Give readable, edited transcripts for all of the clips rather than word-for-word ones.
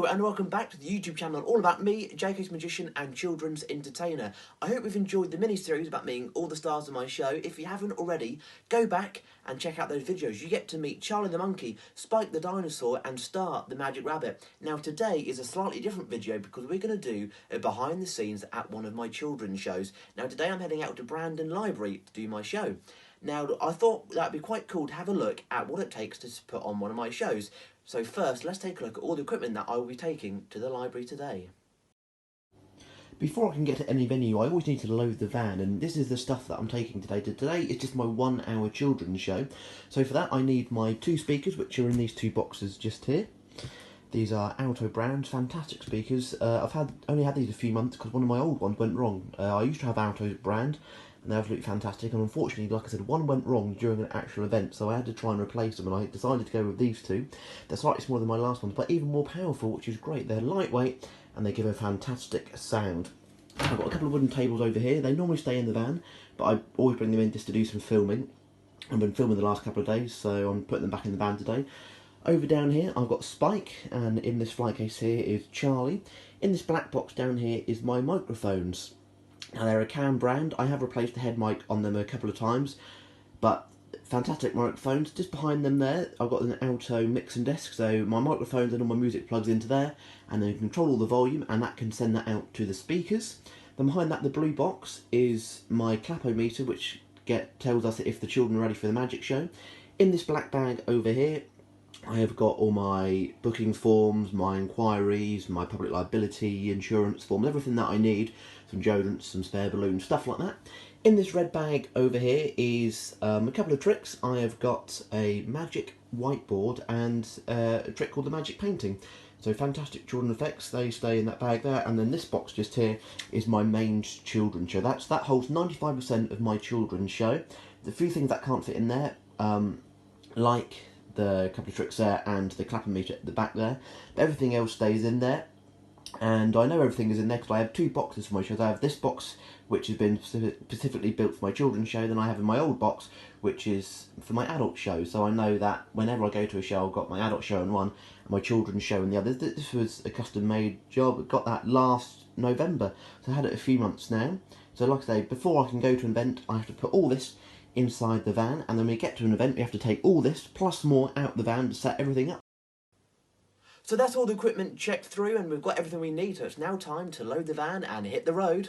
Hello and welcome back to the YouTube channel all about me, JK's Magician and Children's Entertainer. I hope you've enjoyed the mini-series about meeting all the stars of my show. If you haven't already, go back and check out those videos. You get to meet Charlie the Monkey, Spike the Dinosaur and Star the Magic Rabbit. Now today is a slightly different video because we're going to do a behind the scenes at one of my children's shows. Now today I'm heading out to Brandon Library to do my show. Now, I thought that'd be quite cool to have a look at what it takes to put on one of my shows. So first, let's take a look at all the equipment that I will be taking to the library today. Before I can get to any venue, I always need to load the van, and this is the stuff that I'm taking today. Today is just my 1 hour children's show. So for that I need my 2 speakers, which are in these 2 boxes just here. These are Alto brands, fantastic speakers. I've only had these a few months because one of my old ones went wrong. I used to have Alto brand, and they're absolutely fantastic, and unfortunately, like I said, one went wrong during an actual event, so I had to try and replace them, and I decided to go with these 2. They're slightly smaller than my last ones, but even more powerful, which is great. They're lightweight, and they give a fantastic sound. I've got a couple of wooden tables over here. They normally stay in the van, but I always bring them in just to do some filming. I've been filming the last couple of days, so I'm putting them back in the van today. Over down here, I've got Spike, and in this flight case here is Charlie. In this black box down here is my microphones. Now they're a Cam brand. I have replaced the head mic on them a couple of times, but fantastic microphones. Just behind them there, I've got an Alto mixing desk, so my microphones and all my music plugs into there, and then you control all the volume, and that can send that out to the speakers. Then behind that, the blue box is my clapometer, which tells us if the children are ready for the magic show. In this black bag over here, I have got all my booking forms, my inquiries, my public liability, insurance forms, everything that I need, some deodorants, some spare balloons, stuff like that. In this red bag over here is a couple of tricks. I have got a magic whiteboard and a trick called the magic painting. So fantastic children effects, they stay in that bag there. And then this box just here is my main children's show. That holds 95% of my children's show. The few things that can't fit in there, like the couple of tricks there and the clapometer at the back there, but everything else stays in there. And I know everything is in there because I have 2 boxes for my shows. I have this box which has been specifically built for my children's show, then I have in my old box which is for my adult show. So I know that whenever I go to a show, I've got my adult show in one and my children's show in the other. This was a custom made job. I got that last November, so I had it a few months now. So like I say, before I can go to an event, I have to put all this inside the van, and then when we get to an event we have to take all this plus more out the van to set everything up. So that's all the equipment checked through, and we've got everything we need, so it's now time to load the van and hit the road.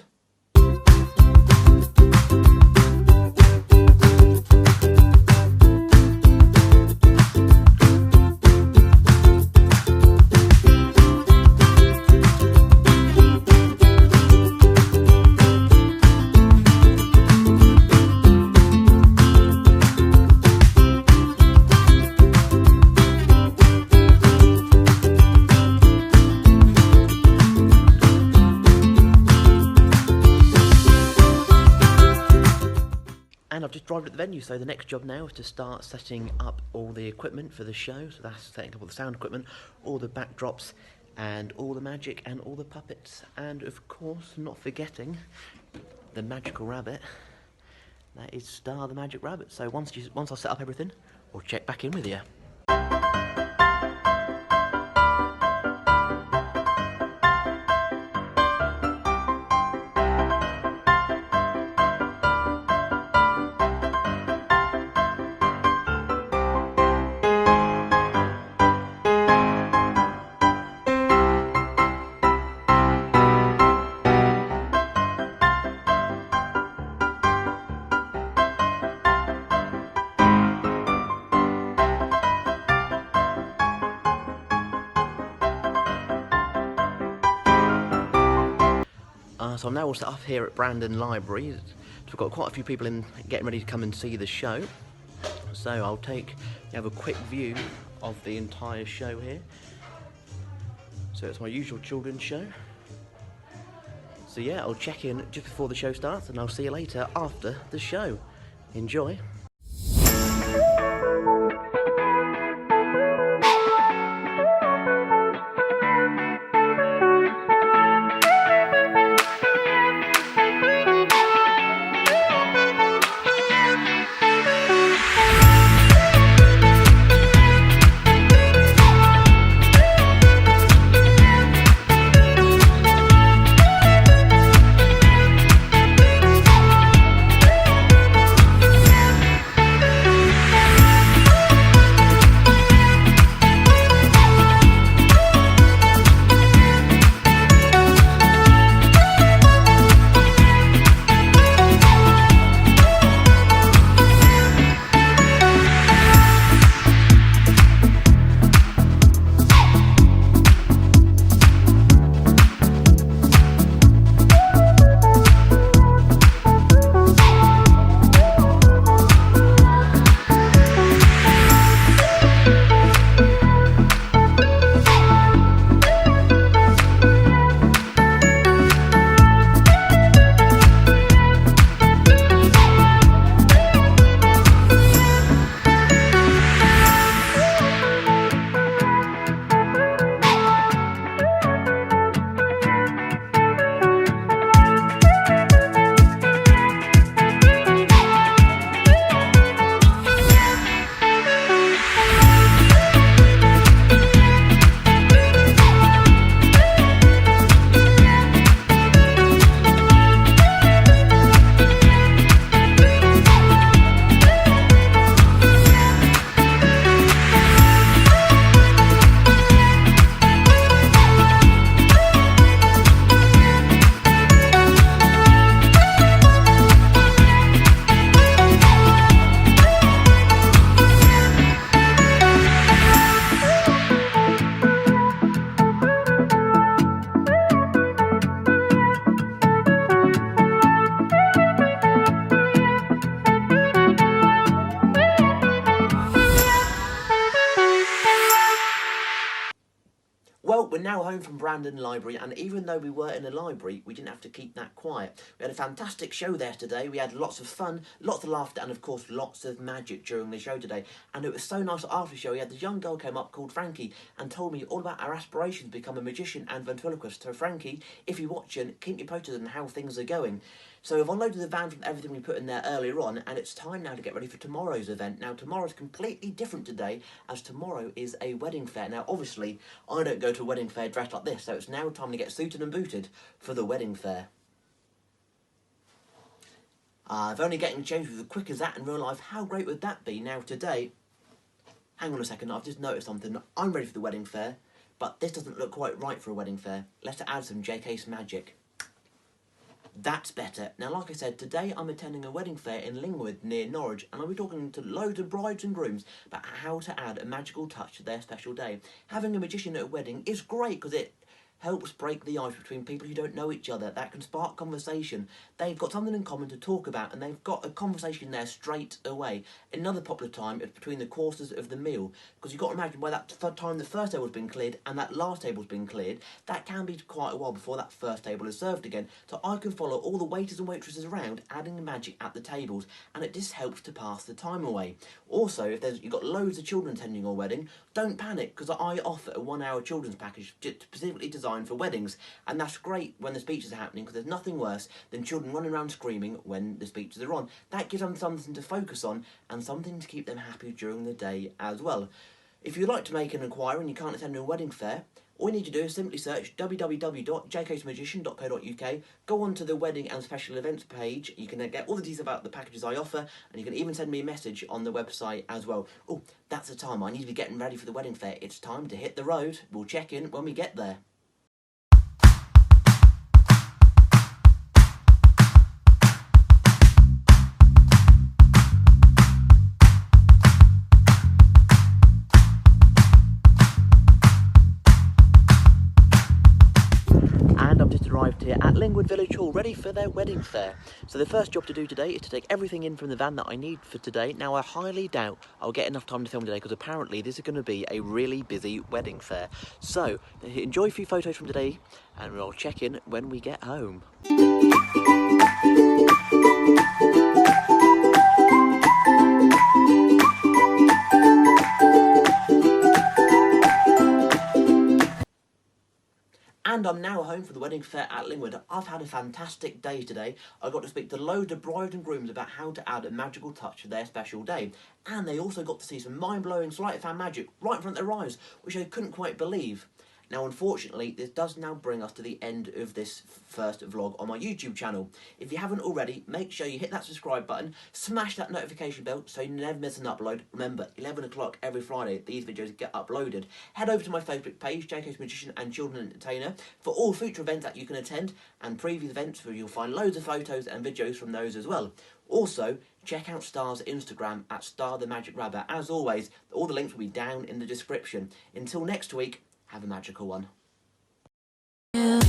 And I've just arrived at the venue, so the next job now is to start setting up all the equipment for the show. So that's setting up all the sound equipment, all the backdrops, and all the magic, and all the puppets, and of course, not forgetting the magical rabbit. That is Star the Magic Rabbit. So once I set up everything, we'll check back in with you. So I'm now all set up here at Brandon Library. So we've got quite a few people in getting ready to come and see the show. So I'll have a quick view of the entire show here. So it's my usual children's show. So yeah, I'll check in just before the show starts, and I'll see you later after the show. Enjoy. now home from Brandon Library, and even though we were in a library, we didn't have to keep that quiet. We had a fantastic show there today. We had lots of fun, lots of laughter, and of course lots of magic during the show today. And it was so nice after the show. We had this young girl came up called Frankie and told me all about our aspirations to become a magician and ventriloquist. So Frankie, if you're watching, keep me posted on how things are going. So I've unloaded the van from everything we put in there earlier on, and it's time now to get ready for tomorrow's event. Now, tomorrow's completely different today, as tomorrow is a wedding fair. Now, obviously, I don't go to a wedding fair dressed like this, so it's now time to get suited and booted for the wedding fair. I've only getting changed with as quick as that in real life. How great would that be? Now, today, hang on a second, I've just noticed something. I'm ready for the wedding fair, but this doesn't look quite right for a wedding fair. Let's add some JK's magic. That's better. Now, like I said, today I'm attending a wedding fair in Lingwood near Norwich, and I'll be talking to loads of brides and grooms about how to add a magical touch to their special day. Having a magician at a wedding is great because it helps break the ice between people who don't know each other. That can spark conversation. They've got something in common to talk about, and they've got a conversation there straight away. Another popular time is between the courses of the meal, because you've got to imagine by that time the first table's been cleared and that last table's been cleared, that can be quite a while before that first table is served again. So I can follow all the waiters and waitresses around, adding the magic at the tables, and it just helps to pass the time away. Also, if you've got loads of children attending your wedding, don't panic, because I offer a 1-hour children's package specifically designed for weddings, and that's great when the speeches are happening, because there's nothing worse than children running around screaming when the speeches are on. That gives them something to focus on and something to keep them happy during the day as well. If you'd like to make an inquiry and you can't attend a wedding fair, all you need to do is simply search www.jksmagician.co.uk, go on to the wedding and special events page. You can get all the details about the packages I offer, and you can even send me a message on the website as well. Oh, that's the time. I need to be getting ready for the wedding fair. It's time to hit the road. We'll check in when we get there. Arrived here at Lingwood Village Hall, ready for their wedding fair. So the first job to do today is to take everything in from the van that I need for today. Now, I highly doubt I'll get enough time to film today, because apparently this is going to be a really busy wedding fair. So enjoy a few photos from today, and we'll check in when we get home. And I'm now home for the wedding fair at Lingwood. I've had a fantastic day today. I got to speak to loads of brides and grooms about how to add a magical touch to their special day. And they also got to see some mind-blowing sleight of hand magic right in front of their eyes, which I couldn't quite believe. Now, unfortunately, this does now bring us to the end of this first vlog on my YouTube channel. If you haven't already, make sure you hit that subscribe button, smash that notification bell so you never miss an upload. Remember, 11 o'clock every Friday, these videos get uploaded. Head over to my Facebook page, JK's Magician and Children Entertainer, for all future events that you can attend, and previous events where you'll find loads of photos and videos from those as well. Also, check out Star's Instagram at Star the Magic Rabbit. As always, all the links will be down in the description. Until next week, have a magical one. Yeah.